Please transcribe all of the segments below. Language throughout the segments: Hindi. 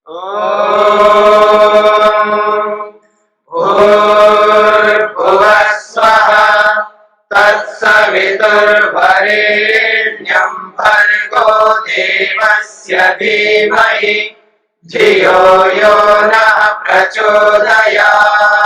भूर्भुवः स्वः तत्सवितुर्वरेण्यं भर्गो देवस्य धीमहि धियो यो नः प्रचोदयात्।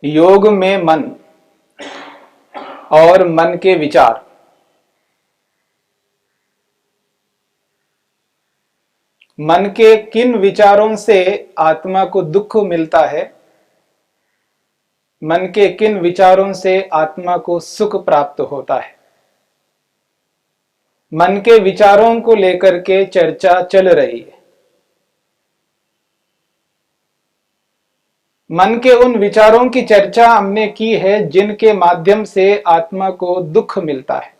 योग में मन और मन के विचार। मन के किन विचारों से आत्मा को दुख मिलता है, मन के किन विचारों से आत्मा को सुख प्राप्त होता है, मन के विचारों को लेकर के चर्चा चल रही है। मन के उन विचारों की चर्चा हमने की है जिनके माध्यम से आत्मा को दुख मिलता है,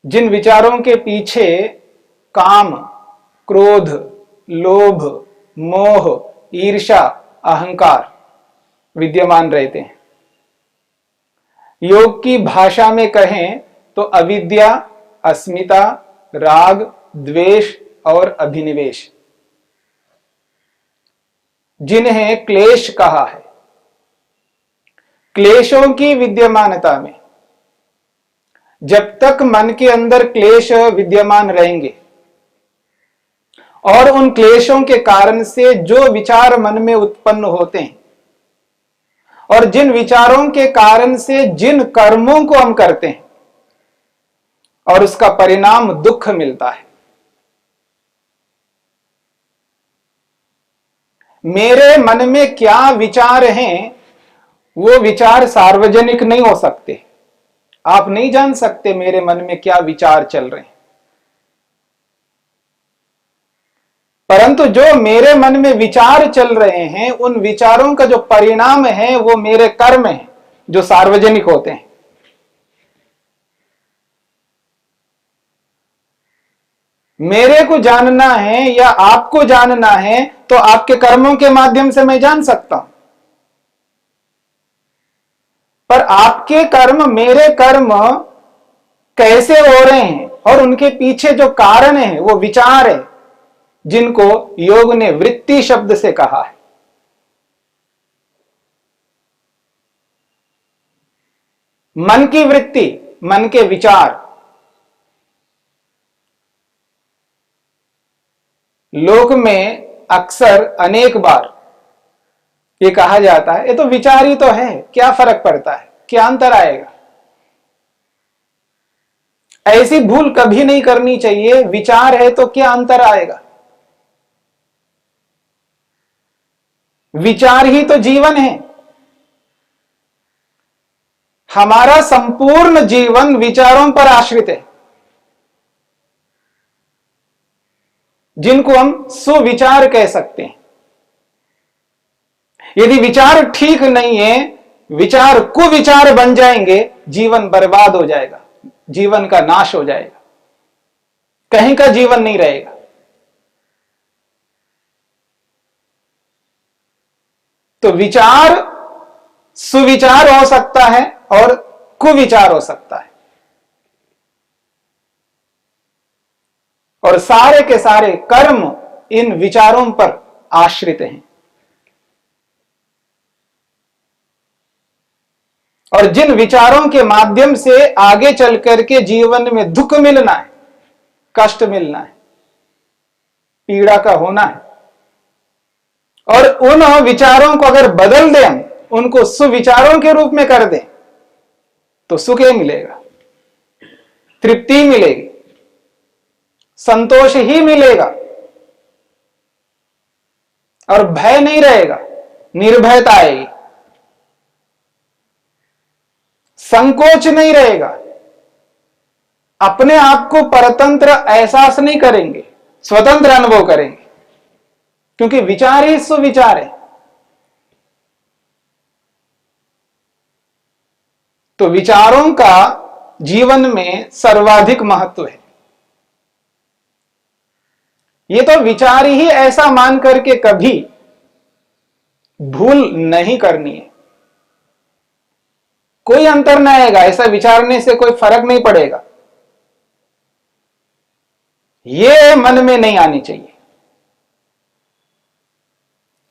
जिन विचारों के पीछे काम, क्रोध, लोभ, मोह, ईर्ष्या, अहंकार विद्यमान रहते हैं। योग की भाषा में कहें तो अविद्या, अस्मिता, राग, द्वेष और अभिनिवेश, जिन्हें क्लेश कहा है। क्लेशों की विद्यमानता में जब तक मन के अंदर क्लेश विद्यमान रहेंगे और उन क्लेशों के कारण से जो विचार मन में उत्पन्न होते हैं और जिन विचारों के कारण से जिन कर्मों को हम करते हैं और उसका परिणाम दुख मिलता है। मेरे मन में क्या विचार हैं, वो विचार सार्वजनिक नहीं हो सकते। आप नहीं जान सकते मेरे मन में क्या विचार चल रहे हैं, परंतु जो मेरे मन में विचार चल रहे हैं उन विचारों का जो परिणाम है वो मेरे कर्म हैं जो सार्वजनिक होते हैं। मेरे को जानना है या आपको जानना है तो आपके कर्मों के माध्यम से मैं जान सकता हूं, पर आपके कर्म, मेरे कर्म कैसे हो रहे हैं और उनके पीछे जो कारण है वो विचार है, जिनको योग ने वृत्ति शब्द से कहा है। मन की वृत्ति, मन के विचार। लोक में अक्सर अनेक बार ये कहा जाता है, ये तो विचार ही तो है, क्या फर्क पड़ता है, क्या अंतर आएगा। ऐसी भूल कभी नहीं करनी चाहिए। विचार है तो क्या अंतर आएगा, विचार ही तो जीवन है। हमारा संपूर्ण जीवन विचारों पर आश्रित है, जिनको हम सुविचार कह सकते हैं। यदि विचार ठीक नहीं है, विचार कुविचार बन जाएंगे, जीवन बर्बाद हो जाएगा, जीवन का नाश हो जाएगा, कहीं का जीवन नहीं रहेगा। तो विचार सुविचार हो सकता है और कुविचार हो सकता है, और सारे के सारे कर्म इन विचारों पर आश्रित हैं। और जिन विचारों के माध्यम से आगे चल करके जीवन में दुख मिलना है, कष्ट मिलना है, पीड़ा का होना है, और उन विचारों को अगर बदल दें, हम उनको सुविचारों के रूप में कर दें, तो सुख ही मिलेगा, तृप्ति मिलेगी, संतोष ही मिलेगा, और भय नहीं रहेगा, निर्भयता आएगी, संकोच नहीं रहेगा, अपने आप को परतंत्र एहसास नहीं करेंगे, स्वतंत्र अनुभव करेंगे, क्योंकि विचार ही सुविचार है। तो विचारों का जीवन में सर्वाधिक महत्व है। ये तो विचार ही ऐसा मान करके कभी भूल नहीं करनी है। कोई अंतर नहीं आएगा, ऐसा विचारने से कोई फर्क नहीं पड़ेगा, ये मन में नहीं आनी चाहिए।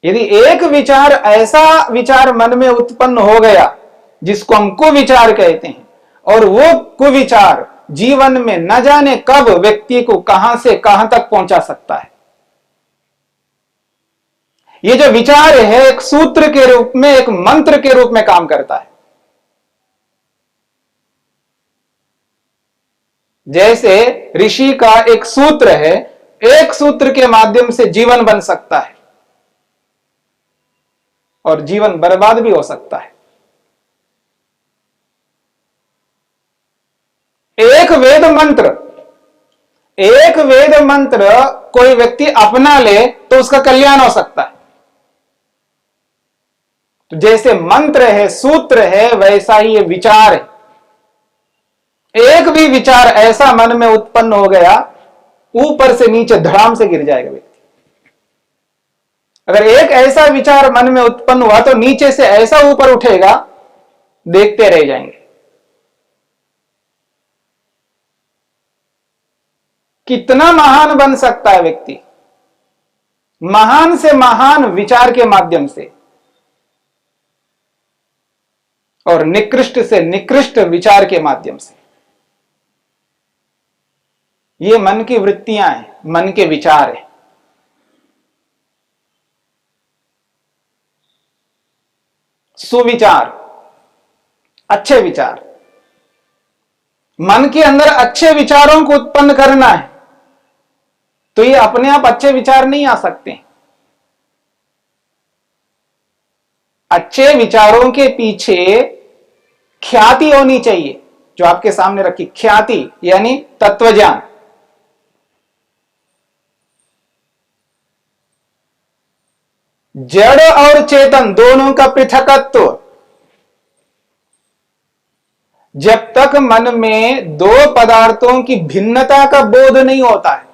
यदि एक विचार ऐसा विचार मन में उत्पन्न हो गया जिसको हम कुविचार कहते हैं, और वो कुविचार जीवन में न जाने कब व्यक्ति को कहां से कहां तक पहुंचा सकता है। ये जो विचार है एक सूत्र के रूप में, एक मंत्र के रूप में काम करता है। जैसे ऋषि का एक सूत्र है, एक सूत्र के माध्यम से जीवन बन सकता है और जीवन बर्बाद भी हो सकता है। एक वेद मंत्र कोई व्यक्ति अपना ले तो उसका कल्याण हो सकता है। तो जैसे मंत्र है, सूत्र है, वैसा ही ये विचार है। एक भी विचार ऐसा मन में उत्पन्न हो गया, ऊपर से नीचे धड़ाम से गिर जाएगा व्यक्ति। अगर एक ऐसा विचार मन में उत्पन्न हुआ तो नीचे से ऐसा ऊपर उठेगा, देखते रह जाएंगे। कितना महान बन सकता है व्यक्ति, महान से महान विचार के माध्यम से, और निकृष्ट से निकृष्ट विचार के माध्यम से। ये मन की वृत्तियां हैं, मन के विचार हैं। सुविचार, अच्छे विचार, मन के अंदर अच्छे विचारों को उत्पन्न करना है, तो ये अपने आप अच्छे विचार नहीं आ सकते। अच्छे विचारों के पीछे ख्याति होनी चाहिए, जो आपके सामने रखी ख्याति यानी तत्वज्ञान। जड़ और चेतन दोनों का पृथकत्व। जब तक मन में दो पदार्थों की भिन्नता का बोध नहीं होता है,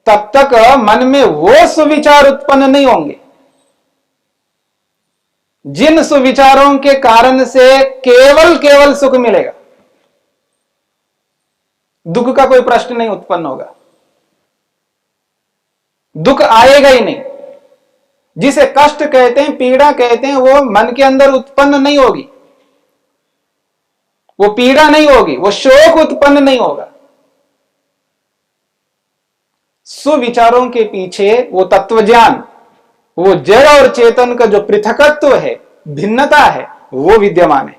तब तक मन में वो सुविचार उत्पन्न नहीं होंगे जिन सुविचारों के कारण से केवल सुख मिलेगा, दुख का कोई प्रश्न नहीं उत्पन्न होगा, दुख आएगा ही नहीं। जिसे कष्ट कहते हैं, पीड़ा कहते हैं, वो मन के अंदर उत्पन्न नहीं होगी, वो पीड़ा नहीं होगी, वो शोक उत्पन्न नहीं होगा। सुविचारों के पीछे वो तत्वज्ञान, वो जड़ और चेतन का जो पृथकत्व है, भिन्नता है, वो विद्यमान है।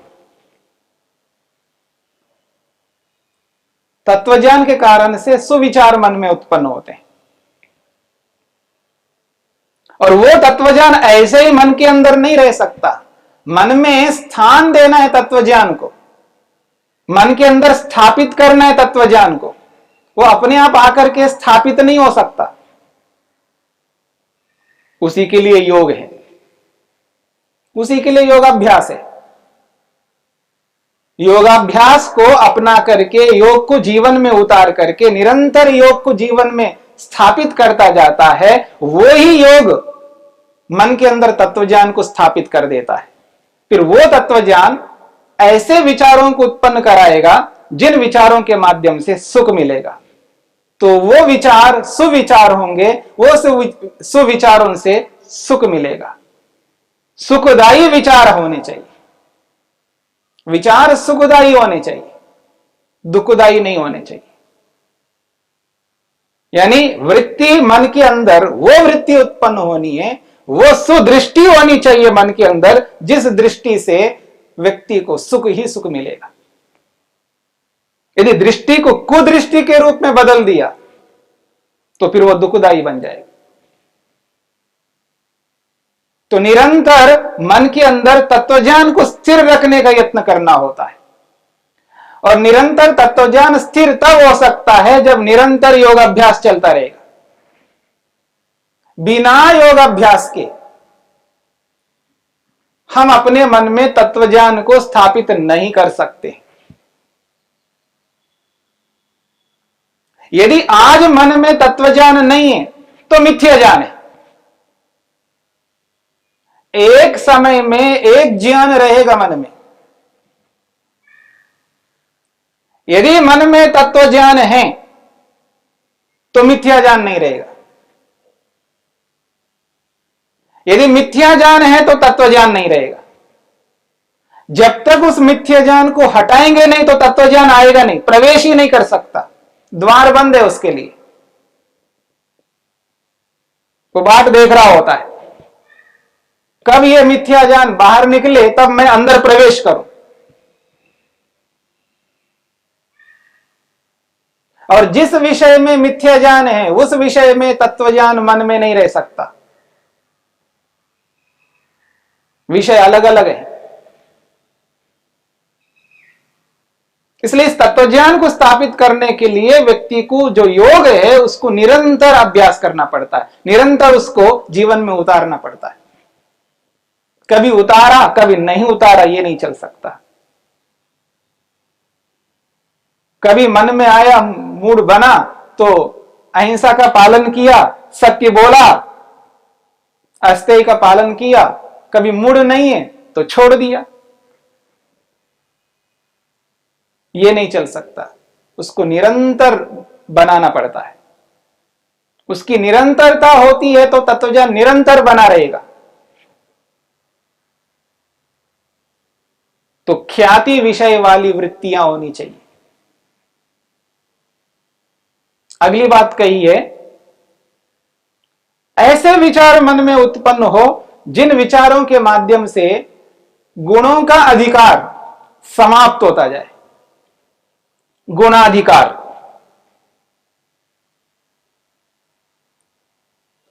तत्वज्ञान के कारण से सुविचार मन में उत्पन्न होते हैं, और वो तत्वज्ञान ऐसे ही मन के अंदर नहीं रह सकता। मन में स्थान देना है तत्वज्ञान को, मन के अंदर स्थापित करना है तत्वज्ञान को। वो अपने आप आकर के स्थापित नहीं हो सकता, उसी के लिए योग है, उसी के लिए योगाभ्यास है। योगाभ्यास को अपना करके, योग को जीवन में उतार करके, निरंतर योग को जीवन में स्थापित करता जाता है, वो ही योग मन के अंदर तत्वज्ञान को स्थापित कर देता है। फिर वो तत्वज्ञान ऐसे विचारों को उत्पन्न कराएगा जिन विचारों के माध्यम से सुख मिलेगा। तो वो विचार सुविचार होंगे, वो सुविचारों से सुख मिलेगा। सुखदायी विचार होने चाहिए, विचार सुखदायी होने चाहिए, दुखदायी नहीं होने चाहिए। यानी वृत्ति मन के अंदर वो वृत्ति उत्पन्न होनी है, वो सुदृष्टि होनी चाहिए मन के अंदर, जिस दृष्टि से व्यक्ति को सुख ही सुख मिलेगा। यदि दृष्टि को कुदृष्टि के रूप में बदल दिया तो फिर वो दुखदायी बन जाएगा। तो निरंतर मन के अंदर तत्वज्ञान को स्थिर रखने का यत्न करना होता है, और निरंतर तत्वज्ञान स्थिर तब हो सकता है जब निरंतर योगाभ्यास चलता रहेगा। बिना योगाभ्यास के हम अपने मन में तत्वज्ञान को स्थापित नहीं कर सकते। यदि आज मन में तत्वज्ञान नहीं है तो मिथ्या ज्ञान है। एक समय में एक ज्ञान रहेगा मन में। यदि मन में तत्व ज्ञान है तो मिथ्या ज्ञान नहीं रहेगा। यदि मिथ्या ज्ञान है तो तत्व ज्ञान नहीं रहेगा। जब तक उस मिथ्या ज्ञान को हटाएंगे नहीं तो तत्व ज्ञान आएगा नहीं, प्रवेश ही नहीं कर सकता, द्वार बंद है उसके लिए। वो बाट देख रहा होता है कब ये मिथ्या ज्ञान बाहर निकले तब मैं अंदर प्रवेश करूं। और जिस विषय में मिथ्या ज्ञान है उस विषय में तत्व ज्ञान मन में नहीं रह सकता। विषय अलग अलग है। इसलिए इस तत्व ज्ञान को स्थापित करने के लिए व्यक्ति को जो योग है उसको निरंतर अभ्यास करना पड़ता है, निरंतर उसको जीवन में उतारना पड़ता है। कभी उतारा कभी नहीं उतारा ये नहीं चल सकता। कभी मन में आया, मूड बना तो अहिंसा का पालन किया, सत्य बोला, अस्तेय का पालन किया। कभी मूड नहीं है तो छोड़ दिया। ये नहीं चल सकता, उसको निरंतर बनाना पड़ता है। उसकी निरंतरता होती है तो तत्वज्ञान निरंतर बना रहेगा। तो ख्याति विषय वाली वृत्तियां होनी चाहिए। अगली बात कही है, ऐसे विचार मन में उत्पन्न हो जिन विचारों के माध्यम से गुणों का अधिकार समाप्त होता जाए। गुणाधिकार,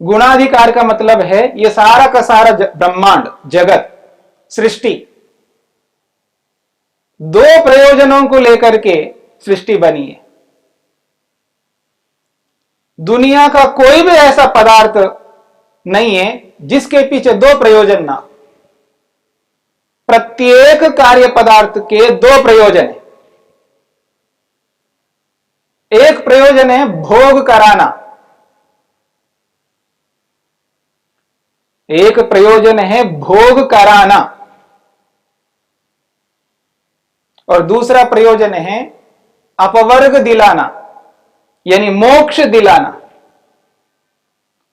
गुणाधिकार का मतलब है ये सारा का सारा ब्रह्मांड, जगत, सृष्टि दो प्रयोजनों को लेकर के सृष्टि बनी है। दुनिया का कोई भी ऐसा पदार्थ नहीं है जिसके पीछे दो प्रयोजन ना। प्रत्येक कार्य पदार्थ के दो प्रयोजन है। एक प्रयोजन है भोग कराना, एक प्रयोजन है भोग कराना, और दूसरा प्रयोजन है अपवर्ग दिलाना यानी मोक्ष दिलाना।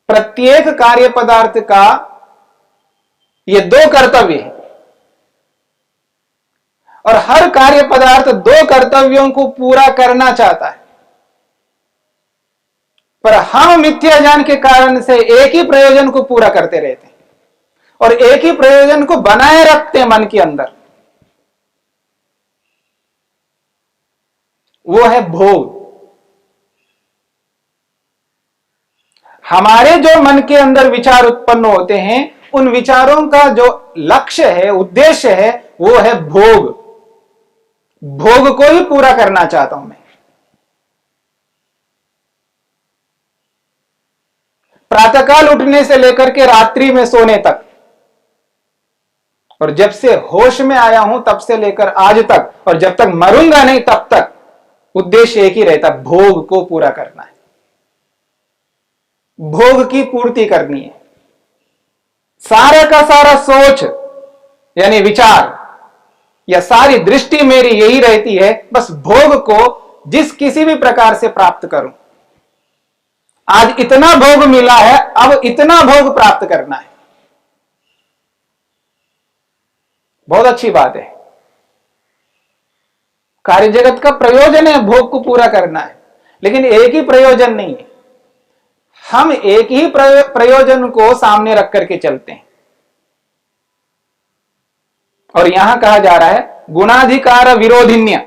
प्रत्येक कार्य पदार्थ का ये दो कर्तव्य है और हर कार्य पदार्थ दो कर्तव्यों को पूरा करना चाहता है। पर हम मिथ्या ज्ञान के कारण से एक ही प्रयोजन को पूरा करते रहते हैं और एक ही प्रयोजन को बनाए रखते हैं मन के अंदर, वो है भोग। हमारे जो मन के अंदर विचार उत्पन्न होते हैं उन विचारों का जो लक्ष्य है, उद्देश्य है, वो है भोग। भोग को ही पूरा करना चाहता हूं मैं। प्रातःकाल उठने से लेकर के रात्रि में सोने तक और जब से होश में आया हूं तब से लेकर आज तक और जब तक मरूंगा नहीं तब तक उद्देश्य एक ही रहता, भोग को पूरा करना है, भोग की पूर्ति करनी है। सारा का सारा सोच यानी विचार या सारी दृष्टि मेरी यही रहती है, बस भोग को जिस किसी भी प्रकार से प्राप्त करूं। आज इतना भोग मिला है, अब इतना भोग प्राप्त करना है। बहुत अच्छी बात है। कार्य जगत का प्रयोजन है भोग को पूरा करना है, लेकिन एक ही प्रयोजन नहीं है। हम एक ही प्रयोजन को सामने रख करके चलते हैं और यहां कहा जा रहा है गुणाधिकार विरोधिन्य।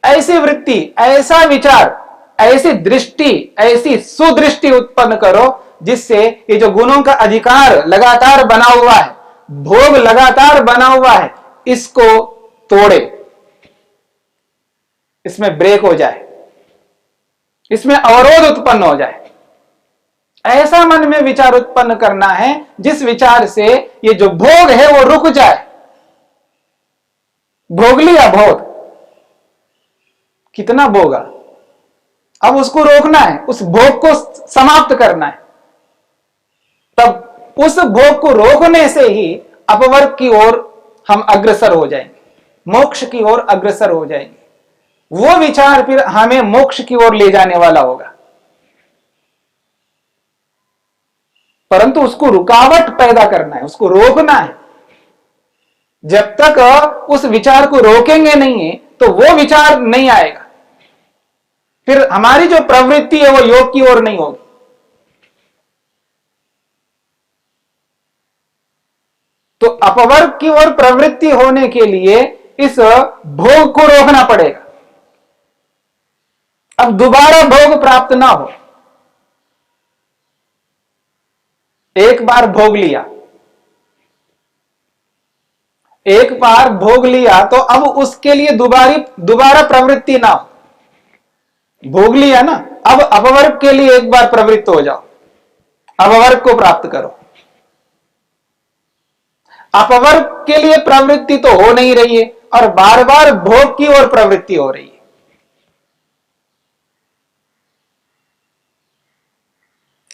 ऐसी वृत्ति, ऐसा विचार, ऐसी दृष्टि, ऐसी सुदृष्टि उत्पन्न करो जिससे ये जो गुणों का अधिकार लगातार बना हुआ है, भोग लगातार बना हुआ है, इसको तोड़े, इसमें ब्रेक हो जाए, इसमें अवरोध उत्पन्न हो जाए। ऐसा मन में विचार उत्पन्न करना है जिस विचार से ये जो भोग है वो रुक जाए। भोग लिया भोग, कितना भोगा, अब उसको रोकना है, उस भोग को समाप्त करना है। तब उस भोग को रोकने से ही अपवर्ग की ओर हम अग्रसर हो जाएंगे, मोक्ष की ओर अग्रसर हो जाएंगे। वो विचार फिर हमें मोक्ष की ओर ले जाने वाला होगा। परंतु उसको रुकावट पैदा करना है, उसको रोकना है। जब तक उस विचार को रोकेंगे नहीं तो वो विचार नहीं आएगा। फिर हमारी जो प्रवृत्ति है वो योग की ओर नहीं होगी। तो अपवर्ग की ओर प्रवृत्ति होने के लिए इस भोग को रोकना पड़ेगा। अब दोबारा भोग प्राप्त ना हो। एक बार भोग लिया, एक बार भोग लिया तो अब उसके लिए दोबारा प्रवृत्ति ना हो। भोग लिया ना, अब अपवर्ग के लिए एक बार प्रवृत्त हो जाओ, अपवर्ग को प्राप्त करो। अपवर्ग के लिए प्रवृत्ति तो हो नहीं रही है और बार बार भोग की ओर प्रवृत्ति हो रही है।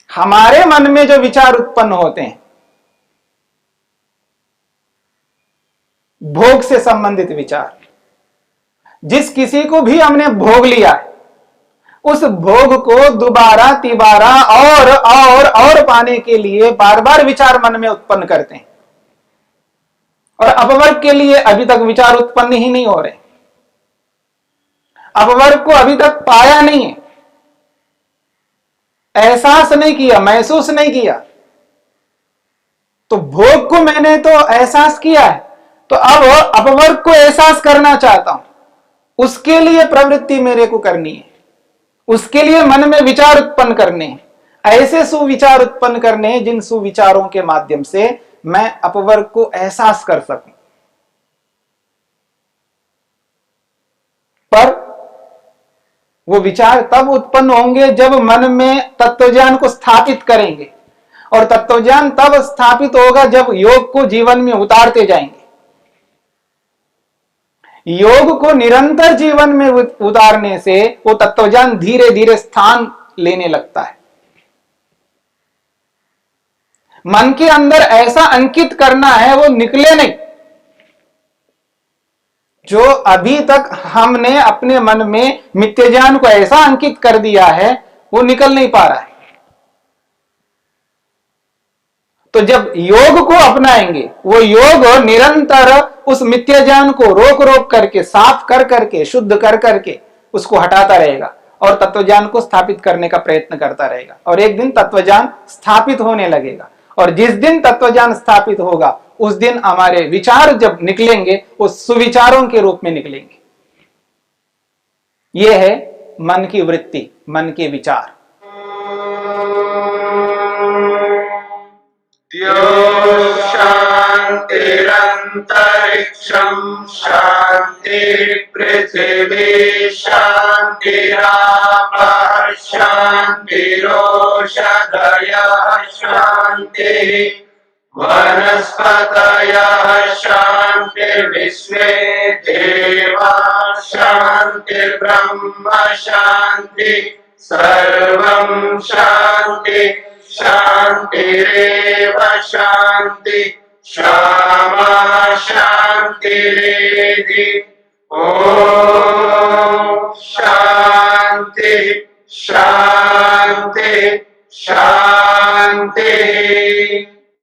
हमारे मन में जो विचार उत्पन्न होते हैं भोग से संबंधित विचार, जिस किसी को भी हमने भोग लिया है उस भोग को दोबारा तिबारा और पाने के लिए बार बार विचार मन में उत्पन्न करते हैं। और अपवर्ग के लिए अभी तक विचार उत्पन्न ही नहीं हो रहे, अपवर्ग को अभी तक पाया नहीं है, एहसास नहीं किया, महसूस नहीं किया। तो भोग को मैंने तो एहसास किया है, तो अब अपवर्ग को एहसास करना चाहता हूं, उसके लिए प्रवृत्ति मेरे को करनी है, उसके लिए मन में विचार उत्पन्न करने हैं। ऐसे सुविचार उत्पन्न करने हैं जिन सुविचारों के माध्यम से मैं अपवर्ग को एहसास कर सकूं। पर वो विचार तब उत्पन्न होंगे जब मन में तत्वज्ञान को स्थापित करेंगे, और तत्वज्ञान तब स्थापित होगा जब योग को जीवन में उतारते जाएंगे। योग को निरंतर जीवन में उतारने से वो तत्वज्ञान धीरे धीरे स्थान लेने लगता है। मन के अंदर ऐसा अंकित करना है वो निकले नहीं। जो अभी तक हमने अपने मन में मिथ्या ज्ञान को ऐसा अंकित कर दिया है वो निकल नहीं पा रहा है। तो जब योग को अपनाएंगे, वो योग निरंतर उस मिथ्या ज्ञान को रोक रोक करके, साफ कर करके, शुद्ध कर करके उसको हटाता रहेगा और तत्वज्ञान को स्थापित करने का प्रयत्न करता रहेगा। और एक दिन तत्वज्ञान स्थापित होने लगेगा, और जिस दिन तत्वज्ञान स्थापित होगा उस दिन हमारे विचार जब निकलेंगे वो सुविचारों के रूप में निकलेंगे। यह है मन की वृत्ति, मन के विचार। शांतिरंतरिक्षं शांति पृथिवी शांतिरापः शांतिरोषधयः शांति वनस्पतयः शांतिर्विश्वे देवाः शांतिर्ब्रह्म शांति सर्वं शांति शांतिरेव शांति क्षमा शांतिरेधि। ओम शांति शांति शांति।